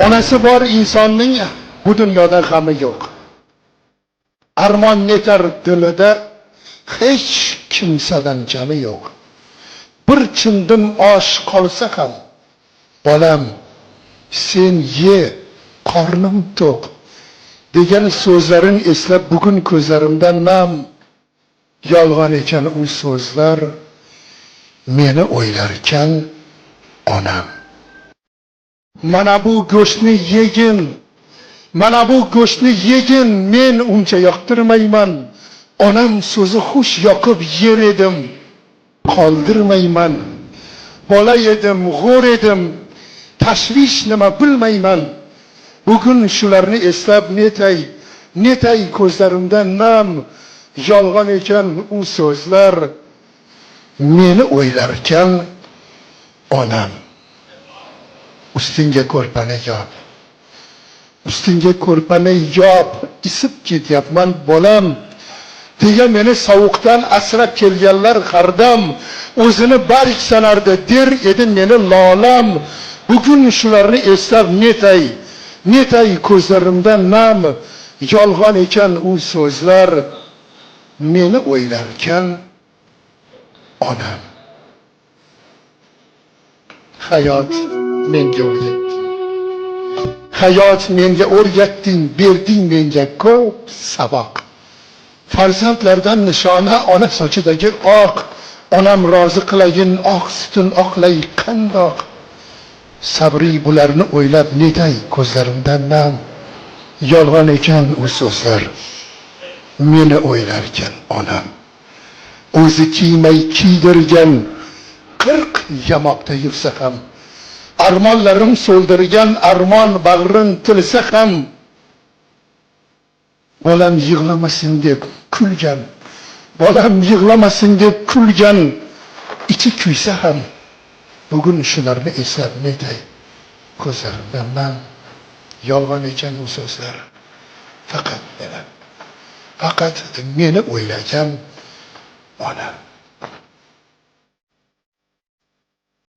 Onasi bor insonning bu dunyoda g'ami yo'q. Armon netar dilida hech kimsadan jami yo'q. Bir chindim osh qolsa ham, bolam sen ye, qornim to'q degan so'zlarin eslab bugun ko'zlarimdan nam. Yolg'on ekan u so'zlar, meni o'ylarkan onam. Mana bu go'shtni yegin, mana bu go'shtni yegin, men uncha yoqtirmayman. Onam so'zi xush yoqib yer edim, qoldirmayman. Bola edim, g'o'r edim, tashvish nima bilmayman. Bugun shularni eslab netay ko'zlarimdan nam. Yolg'on ekan u so'zlar, meni o'ylarkan onam. Ustingga ko'rpani yop, ustingga ko'rpani yop, isib ketyapman bolam. Deya meni sovuqdan asrab kelganlar hardam, o'zini barg sanardi der edi meni lolam. Bugun shularni eslab netay ko'zlarimdan nam. Yolg'on ekan u so'zlar, meni o'ylarkan onam. Hayot menga o'rgatding, hayot menga o'rgatding, berding menga ko'p saboq. Farzandlardan nishona ona sochidagi oq, onam rozi qilayin oq sutin oqlay qandoq. Sabri bularni o'ylab netay ko'zlarimdan nam. Yolg'on ekan u so'zlar, meni o'ylarkan onam. O'zi kiymay kiydirgan 40 yamoqda yursa ham, armonlarim so'ldirgan armon bag'rin tilsa ham, bolam yig'lamasin deb kulgan, bolam yig'lamasin deb kulgan, ichi kuysa ham, bugun shularni eslab netay ko'zlarimdan nam. Yolg'on ekan u so'zlar, faqat meni o'ylagan onam.